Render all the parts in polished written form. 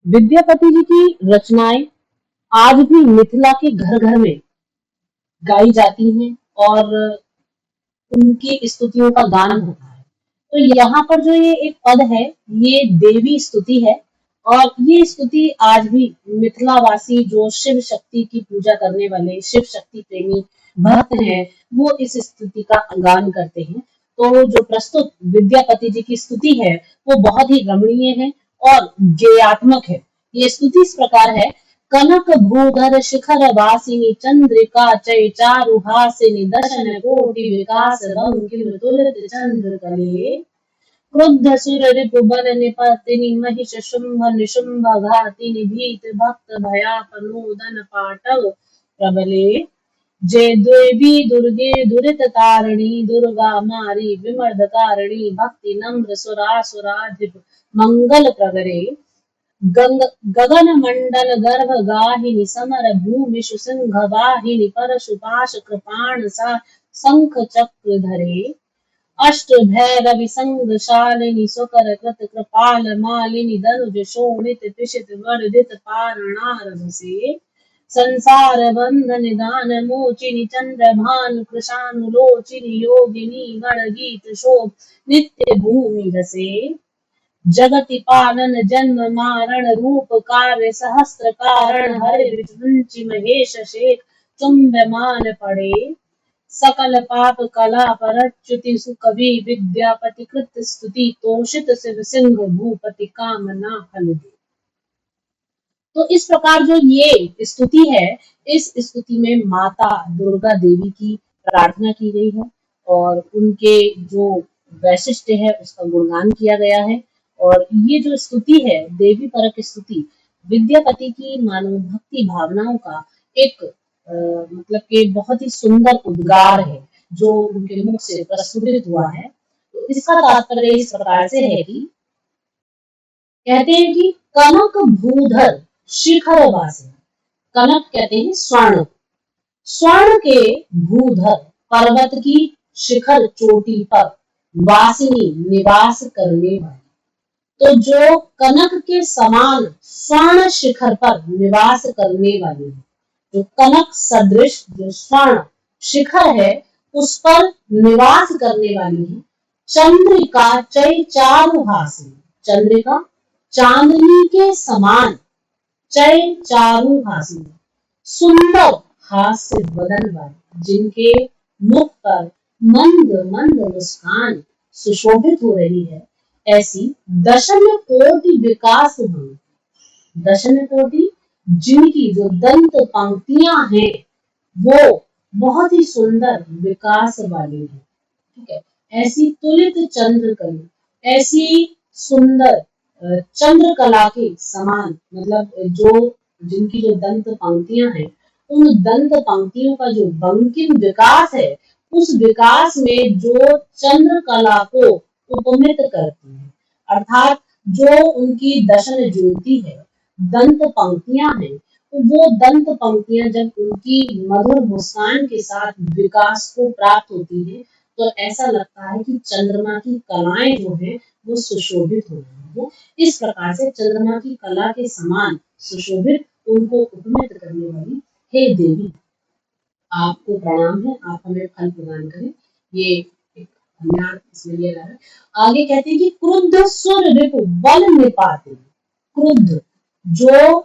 विद्यापति जी की रचनाएं आज भी मिथिला के घर घर में गाई जाती हैं और उनकी स्तुतियों का गान होता है। तो यहाँ पर जो ये एक पद है, ये देवी स्तुति है और ये स्तुति आज भी मिथिलावासी जो शिव शक्ति की पूजा करने वाले शिव शक्ति प्रेमी भक्त हैं, वो इस स्तुति का गान करते हैं। तो जो प्रस्तुत विद्यापति जी की स्तुति है, वो बहुत ही रमणीय है और गेयात्मक है। ये स्तुति इस प्रकार है। कनक भूधर शिखर वासिनी चंद्रिका चय चारुहासिनी दशन कोटि विकास बंकिम तुलित चंद्र कले क्रुद्ध सुर रिपु बल निपतिनि महिष शुंभ निशुंभ घातिनि भीत भक्त भयापनोदन पाटव प्रबले जय देवी दुर्गे दुरित तारिणी दुर्गा मारी विमर्द कारिणी भक्ति नम्र सुरासुराधिप मंगल प्रगरे गगन मंडल गर्भ गाहिनी समर भूमि सुसिंह वाहिनी परशुपाश कृपाण सा शंख चक्र धरे अष्ट भैरवि संग शालिनी सुकर कृत कृपाल मालिनी दनुज शोणित पिशित वर्धित पारणार से संसार बंध निदान मोचिनी चंद्र भानु कृशानुलोचिनी योगिनी गण गीत शोभ नित्य भूमि रसे जगति पालन जन्म मारण रूप कार्य सहस्त्र कारण हरि विचि महेश शेख चुंबमान पड़े सकल पाप कला परच्युति सुकवि विद्यापति कृत स्तुति तोषित शिव सिंह भूपति कामना फल दे। तो इस प्रकार जो ये स्तुति है, इस स्तुति में माता दुर्गा देवी की प्रार्थना की गई है और उनके जो वैशिष्ट है उसका गुणगान किया गया है। और ये जो स्तुति है, देवी परक स्तुति, विद्यापति की मानव भक्ति भावनाओं का एक मतलब कि बहुत ही सुंदर उद्गार है जो उनके मुख से प्रस्फुटित हुआ है। तो इसका तात्पर्य इस प्रकार से है कि कहते हैं कि कनक भूधर शिखर वासी, कनक कहते हैं स्वर्ण, स्वर्ण के भूधर पर्वत की शिखर चोटी पर वासिनी निवास करने वाली, तो जो कनक के समान स्वर्ण शिखर पर निवास करने वाली है, जो कनक सदृश जो स्वर्ण शिखर है उस पर निवास करने वाली है। चंद्रिका चय चारुहासिनी, चंद्रिका चांदनी के समान, चय चारुहासिनी सुंदर हास्य बदन वाली, जिनके मुख पर मंद मंद मुस्कान सुशोभित हो रही है, ऐसी दशन कोटि विकास भंग, दशन कोटि जिनकी जो दंत पंक्तियां हैं वो बहुत ही सुंदर विकास वाली है, ठीक है। ऐसी तुलित चंद्रकली, ऐसी सुंदर चंद्रकला के समान, मतलब जो जिनकी जो दंत पंक्तियां हैं, उन दंत पंक्तियों का जो बंकिम विकास है, उस विकास में जो चंद्रकला को उपमित करती है, अर्थात जो उनकी दशन ज्योति है, दंत पंक्तियां हैं, वो दंत पंक्तियां जब उनकी मधुर मुस्कान के साथ विकास को प्राप्त होती है, तो ऐसा लगता है कि चंद्रमा की कलाएं जो है वो सुशोभित हो रही है। इस प्रकार से चंद्रमा की कला के समान सुशोभित उनको उपमित करने वाली हे देवी, आपको प्रणाम है, आप हमें फल प्रदान करें। ये एक अन्याय इसमें लिया जा रहा है। आगे कहते हैं कि क्रुद्ध सुर रिपु बल निपाते, क्रुद्ध जो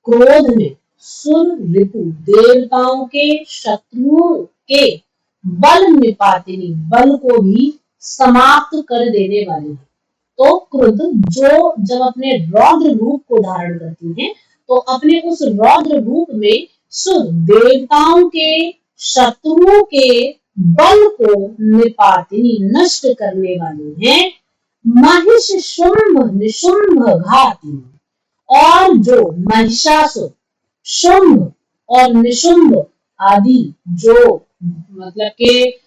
क्रोध में, सुर रिपु देवताओं के शत्रुओं के, बल निपातिनी बल को भी समाप्त कर देने वाली है। तो क्रुद्ध जो जब अपने रौद्र रूप को धारण करती हैं, तो अपने उस रौद्र रूप में सुर देवताओं के शत्रुओं के बल को निपातिनी नष्ट करने वाली है। महिष शुंभ निशुंभ घातिनी, और जो महिषासुर, शुंभ और निशुंभ आदि जो मतलब के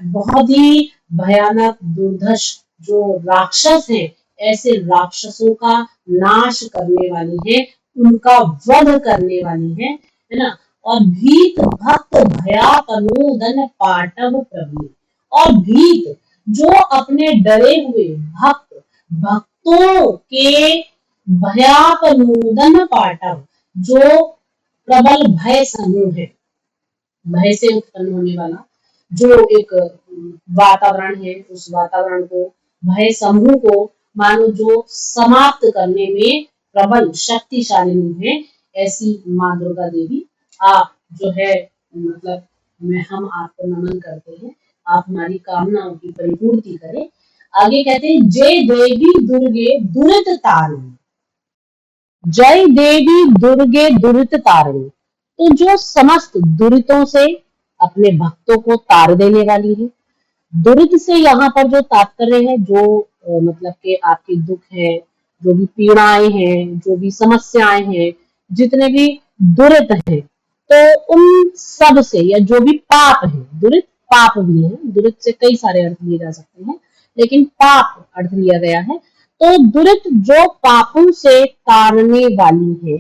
बहुत ही भयानक दुर्धर्ष जो राक्षस हैं, ऐसे राक्षसों का नाश करने वाली है, उनका वध करने वाली है ना। और भीत भक्त भयापनोदन पाटव प्रभु, और भीत जो अपने डरे हुए भक्तों के भयाप नूदन पाटव, जो प्रबल भय समूह है, भय से उत्पन्न होने वाला जो एक वातावरण है, उस वातावरण को, भय समूह को मानो जो समाप्त करने में प्रबल शक्तिशाली है, ऐसी माँ दुर्गा देवी आप जो है, मतलब मैं हम आपको नमन करते हैं, आप हमारी कामनाओं की परिपूर्ति करें। आगे कहते हैं, जय देवी दुर्गे दुरित तारिणी, जय देवी दुर्गे दुरित तारिणी, तो जो समस्त दुरितों से अपने भक्तों को तार देने वाली है। दुरित से यहाँ पर जो तात्पर्य है, जो मतलब कि आपके दुख है, जो भी पीड़ाएं हैं, जो भी समस्याएं हैं, जितने भी दुरित हैं, तो उन सब से, या जो भी पाप है, दुरित पाप भी है, दुरित से कई सारे अर्थ लिए जा सकते हैं, लेकिन पाप अर्थ लिया गया है। तो दुरित जो पापों से तारने वाली है,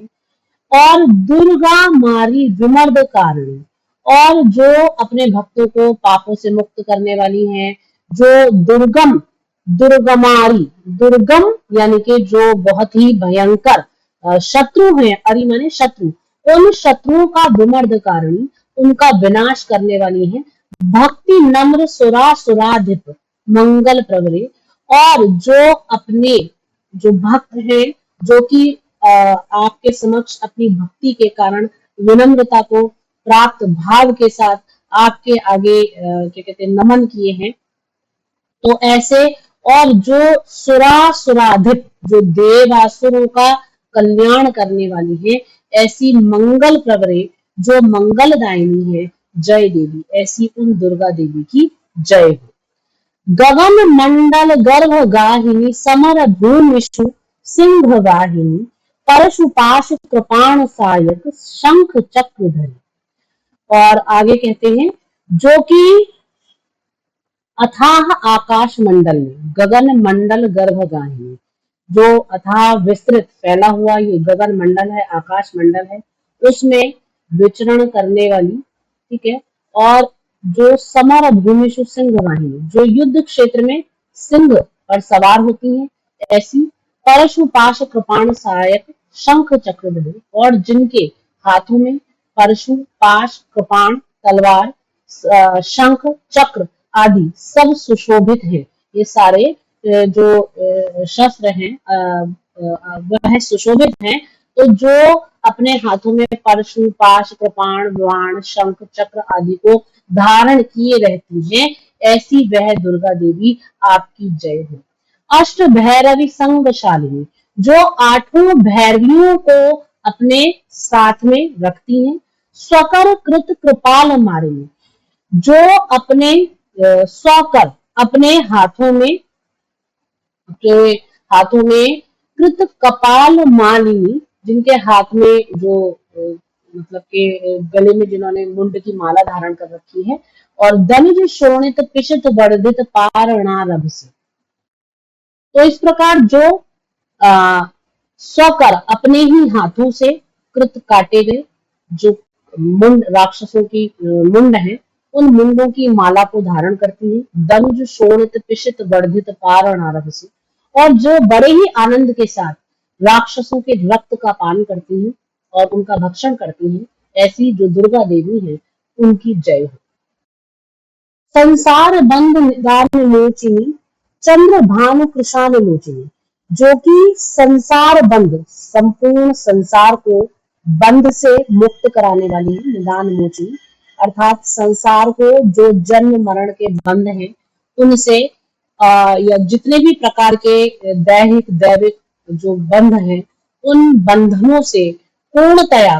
और दुर्गा मारी विमर्द कारिणी, और जो अपने भक्तों को पापों से मुक्त करने वाली है, जो दुर्गम, दुर्गमारी, दुर्गम यानी कि जो बहुत ही भयंकर शत्रु हैं, अरि माने शत्रु, उन शत्रुओं का विमर्द कारिणी, उनका विनाश करने वाली है। भक्ति नम्र सुरा सुराधिप मंगल प्रवरे, और जो अपने जो भक्त हैं, जो कि आपके समक्ष अपनी भक्ति के कारण विनम्रता को प्राप्त भाव के साथ आपके आगे क्या कहते हैं, नमन किए हैं, तो ऐसे, और जो सुराधिप, जो देवासुरों का कल्याण करने वाली है, ऐसी मंगल प्रवरे, जो मंगलदायिनी है, जय देवी, ऐसी उन दुर्गा देवी की जय हो। गगन मंडल गर्भ गाहिनी समर भूमिषु सिंह वाहिनी, परशुपाश कृपाण सायक शंख चक्रधरी, और आगे कहते हैं, जो कि अथाह आकाश मंडल में, गगन मंडल गर्भ गाहिनी, जो अथाह विस्तृत फैला हुआ ये गगन मंडल है, आकाश मंडल है, उसमें विचरण करने वाली, ठीक है, और जो समर भूमिषु सिंह वाहिनी, जो युद्ध क्षेत्र में सिंह पर सवार होती है, ऐसी परशुपाश कृपाण सहायक शंख चक्रधरी, और जिनके हाथों में परशु, पाश, कृपाण, तलवार, शंख, चक्र आदि सब सुशोभित है। ये सारे जो शस्त्र हैं वह सुशोभित हैं। तो जो अपने हाथों में परशु, पाश, कृपाण, बाण, शंख, चक्र आदि को धारण किए रहती हैं, ऐसी वह दुर्गा देवी आपकी जय हो। अष्ट भैरवी संगशालिनी, जो आठों भैरवियों को अपने साथ में रखती हैं। स्वकर कृत कृपाल मारिनी, जो अपने स्वकर, अपने हाथों में, के हाथों में कृत कपाल मालिनी, जिनके हाथ में जो मतलब के गले में जिन्होंने मुंड की माला धारण कर रखी है, और दनुज शोणित पिशित वर्धित पारणारभ से, तो इस प्रकार जो स्वकर, अपने ही हाथों से कृत काटे गए जो मुंड, राक्षसों की मुंड है, उन मुंडों की माला को धारण करती है, दनुज शोणित पिशित वर्धित पारणारभ से, और जो बड़े ही आनंद के साथ राक्षसों के रक्त का पान करती हैं और उनका भक्षण करती हैं, ऐसी जो दुर्गा देवी है, उनकी जय हो। संसार बंध निदान मोचिनी चंद्र भानु कृषाण लोचिनी, जो कि संसार बंध, संपूर्ण संसार को बंध से मुक्त कराने वाली है, निदान मोचिनी, अर्थात संसार को जो जन्म मरण के बंध हैं उनसे या जितने भी प्रकार के दैहिक दैविक जो बंध हैं, उन बंधनों से पूर्णतया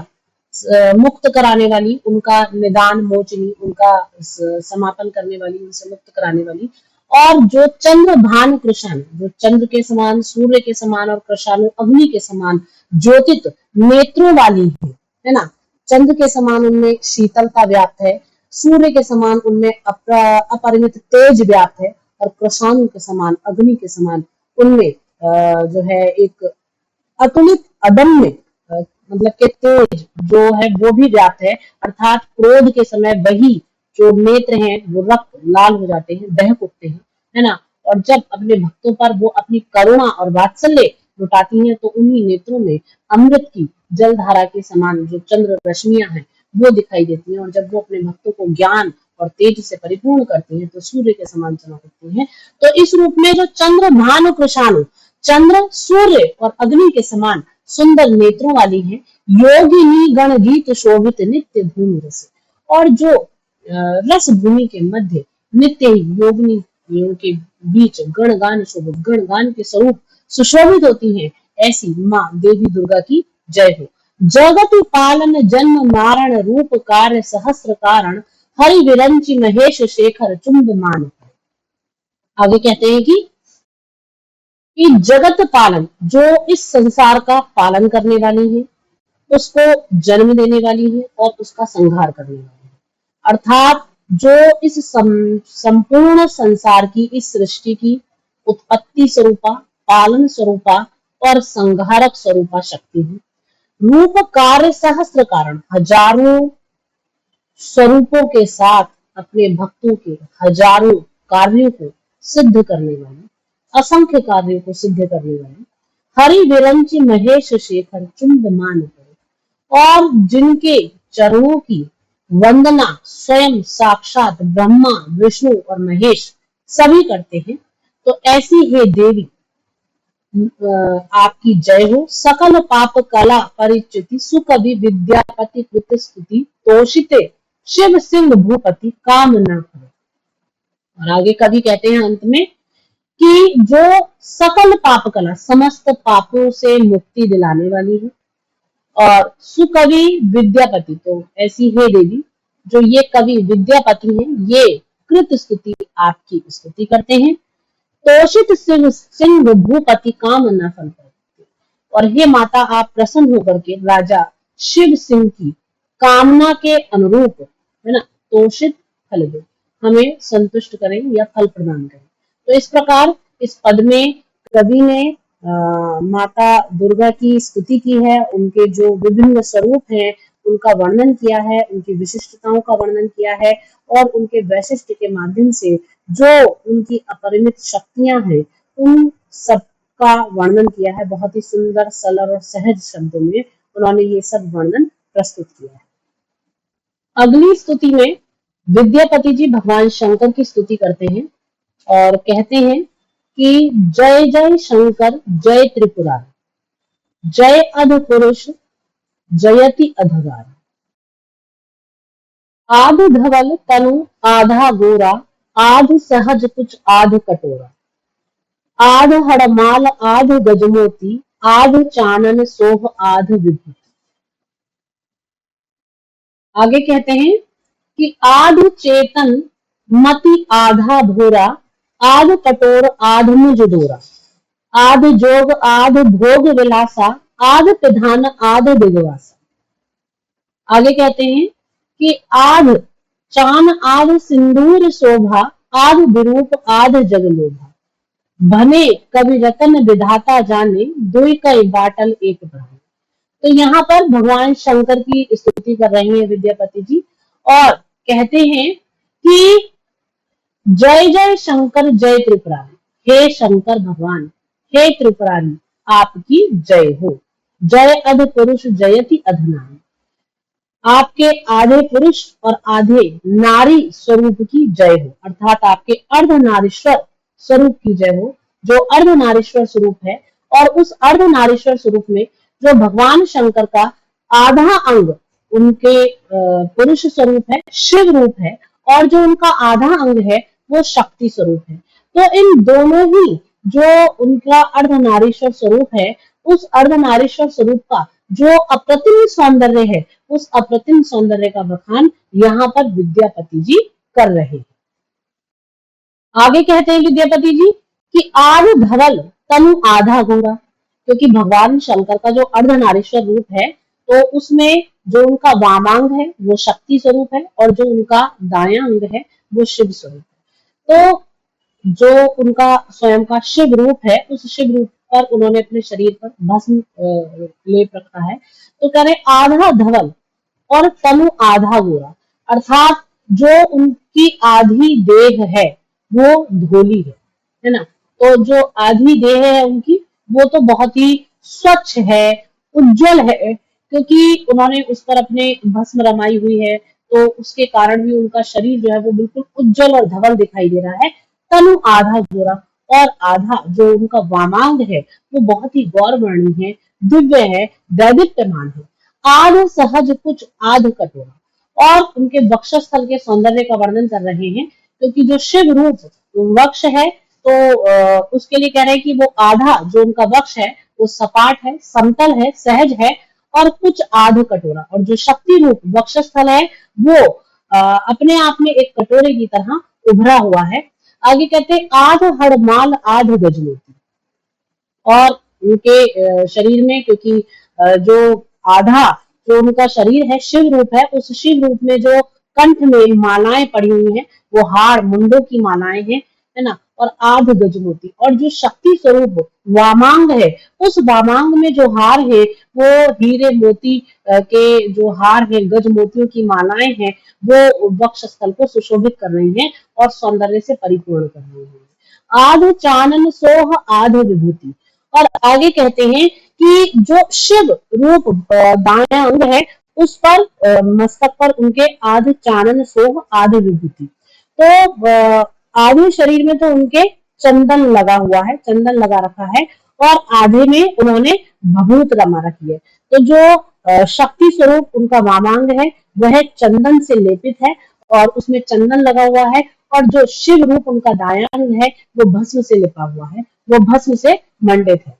मुक्त कराने वाली, उनका निदान मोचनी, उनका समापन करने वाली, उनसे मुक्त कराने वाली, और जो चंद्र भान कृषाण, जो चंद्र के समान, सूर्य के समान, और कृषाणु अग्नि के समान ज्योतित नेत्रों वाली है ना। चंद्र के समान उनमें शीतलता व्याप्त है, सूर्य के समान उनमें अपरिमित तेज व्याप्त है, और कृषाणु के समान, अग्नि के समान उनमें जो है एक अतुलित अदम्य मतलब के तेज जो है वो भी व्याप्त है। अर्थात क्रोध के समय वही जो नेत्र हैं वो रक्त लाल हो जाते हैं, दहक उठते हैं, है ना। और जब अपने भक्तों पर वो अपनी करुणा और वात्सल्य लुटाती हैं तो उन्हीं नेत्रों में अमृत की जलधारा के समान जो चंद्र रश्मियां हैं वो दिखाई देती हैं, और जब वो अपने भक्तों को ज्ञान और तेज से परिपूर्ण करती हैं तो सूर्य के समान चमक उठती हैं। तो इस रूप में जो चंद्र भानु कृषाणु, चंद्र सूर्य और अग्नि के समान सुंदर नेत्रों वाली है, योगिनी गण गीत शोभित नित्य भूमि रस, और जो रस भूमि के मध्य नित्य ही योगिनियों के बीच गणगान शोभित, गणगान के स्वरूप सुशोभित होती हैं, ऐसी माँ देवी दुर्गा की जय हो। जगत पालन जन्म मारण रूप कार्य सहस्र कारण, हरि विरंची महेश शेखर चुंब मान। आगे कहते हैं कि जगत पालन, जो इस संसार का पालन करने वाली है, उसको जन्म देने वाली है और उसका संहार करने वाली है, अर्थात जो इस संपूर्ण संसार की, इस सृष्टि की उत्पत्ति स्वरूपा, पालन स्वरूपा और संहारक स्वरूपा शक्ति है। रूप कार्य सहस्त्र कारण, हजारों स्वरूपों के साथ अपने भक्तों के हजारों कार्यों को सिद्ध करने वाली, असंख्य कार्यों को सिद्ध करने वाली, हरि विरंची महेश शेखर चुंब मान करे, और जिनके चरणों की वंदना स्वयं साक्षात ब्रह्मा विष्णु और महेश सभी करते हैं। तो ऐसी है देवी आपकी जय हो। सकल पाप कला परिचिति सुकवि विद्यापति कृत स्तुति, तोषिते शिव सिंह भूपति काम न करो। और आगे कवि कहते हैं अंत में कि जो सकल पाप कला, समस्त पापों से मुक्ति दिलाने वाली है, और सुकवि विद्यापति, तो ऐसी है देवी जो ये कवि विद्यापति हैं, ये कृत स्तुति आपकी स्तुति करते हैं। तोषित सिंह भूपति काम न फल करते, और हे माता आप प्रसन्न होकर के राजा शिव सिंह की कामना के अनुरूप, है ना, तोषित फल दे, हमें संतुष्ट करें या फल प्रदान करें। तो इस प्रकार इस पद में कवि ने माता दुर्गा की स्तुति की है, उनके जो विभिन्न स्वरूप हैं उनका वर्णन किया है, उनकी विशिष्टताओं का वर्णन किया है, और उनके वैशिष्ट्य के माध्यम से जो उनकी अपरिमित शक्तियां हैं उन सबका वर्णन किया है। बहुत ही सुंदर, सरल और सहज शब्दों में उन्होंने ये सब वर्णन प्रस्तुत किया है। अगली स्तुति में विद्यापति जी भगवान शंकर की स्तुति करते हैं और कहते हैं कि जय जय शंकर जय त्रिपुरारी, जय अध पुरुष जयति अधगार, आध धवल तनु आधा गोरा, आध सहज कुछ आध कटोरा, आध हड़माल आध गजमोती, आध चानन सोह आध विभूति। आगे कहते हैं कि आध चेतन मति आधा भोरा, आध कटोर आध मुझ डोरा, आध जोग आध भोग विलासा, आध पिधान आध दिगवासा। आगे कहते हैं कि आध चान आध सिंदूर शोभा, आध विरूप आध जगलोभा, भने कवि रतन विधाता जाने, दुई कई बाटल एक प्राण। तो यहाँ पर भगवान शंकर की स्तुति कर रहे हैं विद्यापति जी, और कहते हैं कि जय जय शंकर जय त्रिपुरारी, हे शंकर भगवान, हे त्रिपुरारी आपकी जय हो। जय अध पुरुष जयति अधनारी, आपके आधे पुरुष और आधे नारी स्वरूप की जय हो, अर्थात आपके अर्धनारीश्वर स्वरूप की जय हो, जो अर्धनारीश्वर स्वरूप है। और उस अर्धनारीश्वर स्वरूप में जो भगवान शंकर का आधा अंग उनके पुरुष स्वरूप है, शिव रूप है, और जो उनका आधा अंग है वो शक्ति स्वरूप है। तो इन दोनों ही जो उनका अर्धनारीश्वर स्वरूप है, उस अर्धनारीश्वर स्वरूप का जो अप्रतिम सौंदर्य है, उस अप्रतिम सौंदर्य का बखान यहाँ पर विद्यापति जी कर रहे हैं। आगे कहते हैं विद्यापति जी कि आध धवल तनु आधा गोरा, क्योंकि भगवान शंकर का जो अर्धनारीश्वर रूप है तो उसमें जो उनका वामांग है वो शक्ति स्वरूप है, और जो उनका दायां अंग है वो शिव स्वरूप है। तो जो उनका स्वयं का शिव रूप है, उस शिव रूप पर उन्होंने अपने शरीर पर भस्म लेप रखा है। तो कह रहे आधा धवल और तनु आधा गोरा, अर्थात जो उनकी आधी देह है वो धोली है ना। तो जो आधी देह है उनकी वो तो बहुत ही स्वच्छ है, उज्जवल है, क्योंकि उन्होंने उस पर अपने भस्म रमाई हुई है, तो उसके कारण भी उनका शरीर जो है वो बिल्कुल उज्जवल और धवल दिखाई दे रहा है। तनु आधा गोरा और आधा जो उनका वामांग है वो बहुत ही गौरवर्णी है, दिव्य है, दैदीप्यमान है। आध सहज कुछ आध कटोरा, और उनके वक्षस्थल के सौंदर्य का वर्णन कर रहे हैं, क्योंकि जो शिव रूप वक्ष है, तो उसके लिए कह रहे हैं कि वो आधा जो उनका वक्ष है वो सपाट है, समतल है, सहज है, और कुछ आध कटोरा, और जो शक्ति रूप वक्षस्थल है वो अपने आप में एक कटोरे की तरह उभरा हुआ है। आगे कहते हैं आध हड़माल आध गजमोती, और उनके शरीर में, क्योंकि जो आधा जो उनका शरीर है शिव रूप है, उस शिव रूप में जो कंठ में मालाएं पड़ी हुई हैं वो हार मुंडों की मालाएं हैं, है ना, और आध गजमोती, और जो शक्ति स्वरूप वामांग है, उस वामांग में जो हार है वो हीरे मोती के जो हार है, गज मोतियों की मालाएं हैं, वो वक्ष स्थल को सुशोभित कर रही हैं और सौंदर्य से परिपूर्ण कर रही हैं। आध चानन सोह आध विभूति, और आगे कहते हैं कि जो शिव रूप दायां अंग है उस पर मस्तक पर उनके आध चानन सोह आध विभूति, तो आधे शरीर में तो उनके चंदन लगा हुआ है, चंदन लगा रखा है, और आधे में उन्होंने भभूत रमा रखी है। तो जो शक्ति स्वरूप उनका वामांग है वह चंदन से लेपित है और उसमें चंदन लगा हुआ है, और जो शिव रूप उनका दायां अंग है वो भस्म से लिपा हुआ है, वो भस्म से मंडित है।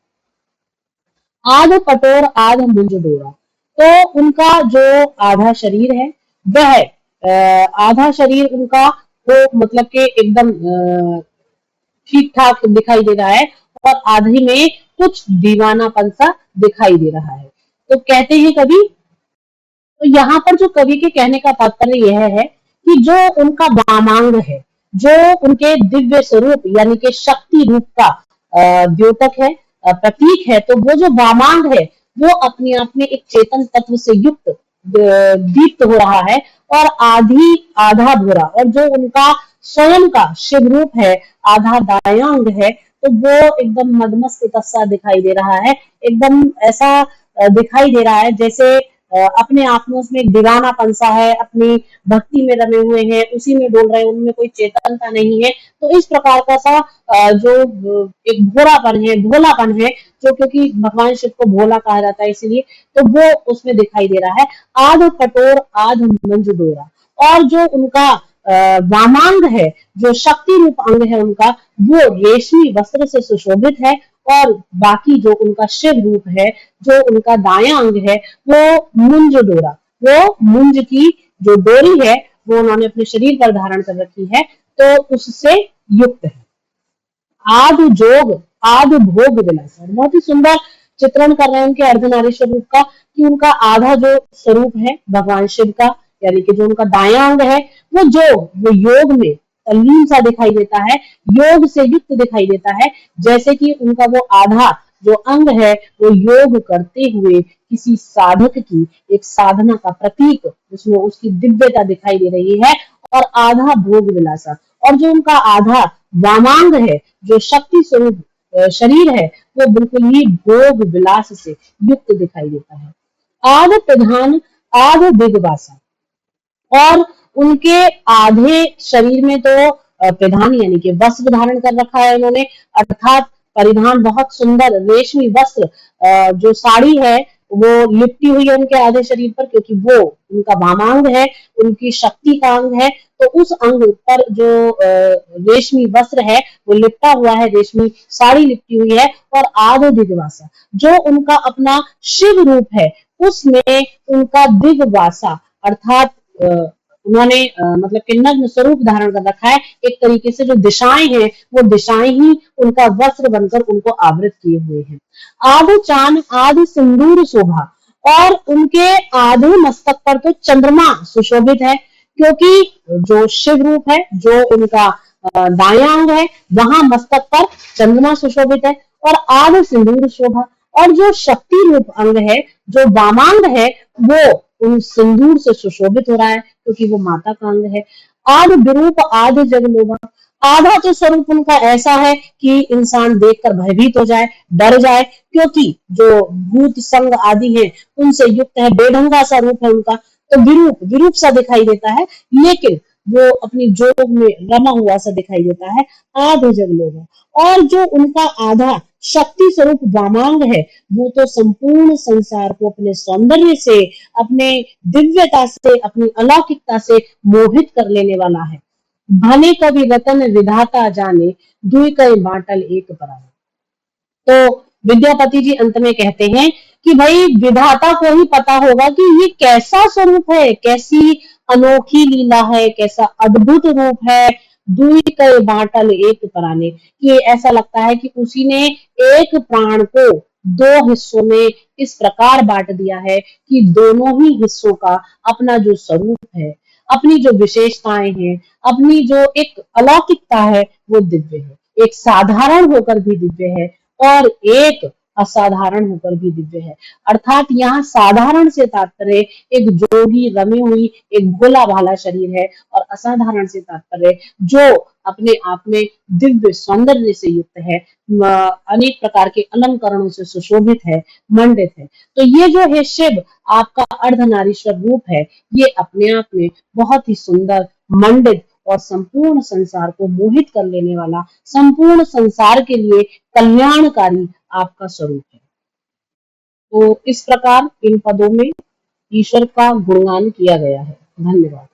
आध कटोर आध मुंज डोरा, तो उनका जो आधा शरीर है वह आधा शरीर उनका वो मतलब के एकदम ठीक ठाक दिखाई दे रहा है, और आधे में कुछ दीवानापन सा दिखाई दे रहा है। तो कहते हैं कवि, तो यहाँ पर जो कवि के कहने का तात्पर्य यह है कि जो उनका वामांग है, जो उनके दिव्य स्वरूप यानी कि शक्ति रूप का द्योतक है, प्रतीक है, तो वो जो वामांग है वो अपने आप में एक चेतन तत्व से युक्त दीप्त हो रहा है, और आधी आधा भूरा, और जो उनका स्वयं का शिव रूप है आधा दायां अंग है, तो वो एकदम मदमस्त तस्सा दिखाई दे रहा है, एकदम ऐसा दिखाई दे रहा है जैसे अपने आप में उसमें एक दीवानापन सा है, अपनी भक्ति में रमे हुए हैं, उसी में डोल रहे हैं, उनमें कोई चेतनता नहीं है। तो इस प्रकार का सा जो एक भोलापन है, भोलापन है, जो क्योंकि भगवान शिव को भोला कहा जाता है इसलिए, तो वो उसमें दिखाई दे रहा है। आध कटोर आध मंज डोरा, और जो उनका वामांग है, जो शक्ति रूप अंग है उनका, वो रेशमी वस्त्र से सुशोभित है, और बाकी जो उनका शिव रूप है, जो उनका दायां अंग है, वो मुंज डोरा, वो मुंज की जो डोरी है वो उन्होंने अपने शरीर पर धारण कर रखी है, तो उससे युक्त है। आध जोग आध भोग विलास, बहुत ही सुंदर चित्रण कर रहे हैं उनके अर्धनारीश्वर रूप का, कि उनका आधा जो स्वरूप है भगवान शिव का, यानी कि जो उनका दायां अंग है वो योग में तल्लीन सा दिखाई देता है, योग से युक्त दिखाई देता है, जैसे कि उनका वो आधा जो अंग है वो योग करते हुए किसी साधक की एक साधना का प्रतीक, उसमें उसकी दिव्यता दिखाई दे रही है, और आधा भोग विलासा, और जो उनका आधा वामांग है, जो शक्ति स्वरूप शरीर है, वो बिल्कुल ही भोग विलास से युक्त दिखाई देता है। आध प्रधान आध दिग्वासा, और उनके आधे शरीर में तो प्रधान यानी कि वस्त्र धारण कर रखा है उन्होंने, अर्थात परिधान बहुत सुंदर रेशमी वस्त्र, जो साड़ी है वो लिपटी हुई है उनके आधे शरीर पर, क्योंकि वो उनका वामांग है, उनकी शक्ति का अंग है, तो उस अंग पर जो रेशमी वस्त्र है वो लिपटा हुआ है, रेशमी साड़ी लिपटी हुई है, और आधो दिग्वासा, जो उनका अपना शिव रूप है उसमें उनका दिग्वासा अर्थात उन्होंने मतलब कि नग्न स्वरूप धारण कर रखा है, एक तरीके से जो दिशाएं हैं वो दिशाएं ही उनका वस्त्र बनकर उनको आवृत किए हुए हैं। आधे चांद आधे सिंदूर शोभा, और उनके आधे मस्तक पर तो चंद्रमा सुशोभित है, क्योंकि जो शिव रूप है, जो उनका दायां अंग है, वहां मस्तक पर चंद्रमा सुशोभित है, और आधे सिंदूर शोभा, और जो शक्ति रूप अंग है, जो वामांग है, वो उन सिंदूर से सुशोभित हो रहा है, क्योंकि वो माता का अंग है। आध विरूप आध जगलोभा, आधा तो स्वरूप उनका ऐसा है कि इंसान देखकर भयभीत हो जाए, डर जाए, क्योंकि जो भूत संग आदि हैं उनसे युक्त है, बेढंगा सा रूप है उनका, तो विरूप विरूप सा दिखाई देता है, लेकिन वो अपनी जोग में रमा हुआ सा दिखाई देता है, आधे जग लोग है। और जो उनका आधा शक्ति स्वरूप वामांग है, वो तो संपूर्ण संसार को अपने सौंदर्य से, अपने दिव्यता से, अपनी अलौकिकता से मोहित कर लेने वाला है। भले कवि रतन विधाता जाने, दुई कई बाटल एक पराए। तो विद्यापति जी अंत में कहते हैं कि भाई विधाता को ही पता होगा कि ये कैसा स्वरूप है, कैसी अनोखी लीला है, कैसा अद्भुत रूप है। दुई कई बाटल एक पराने, कि ऐसा लगता है कि उसी ने एक प्राण को दो हिस्सों में इस प्रकार बांट दिया है कि दोनों ही हिस्सों का अपना जो स्वरूप है, अपनी जो विशेषताएं हैं, अपनी जो एक अलौकिकता है, वो दिव्य है। एक साधारण होकर भी दिव्य है और एक असाधारण होकर भी दिव्य है। अर्थात यहाँ साधारण से तात्पर्य एक जोगी रमी हुई एक भोला भाला शरीर है, और असाधारण से तात्पर्य जो अपने आप में दिव्य सौंदर्य से युक्त है, अनेक प्रकार के अलंकरणों से सुशोभित है, मंडित है। तो ये जो है शिव आपका अर्धनारीश्वर रूप है, ये अपने आप में बहुत ही सुंदर, मंडित और संपूर्ण संसार को मोहित कर लेने वाला, संपूर्ण संसार के लिए कल्याणकारी आपका स्वरूप है। तो इस प्रकार इन पदों में ईश्वर का गुणगान किया गया है। धन्यवाद।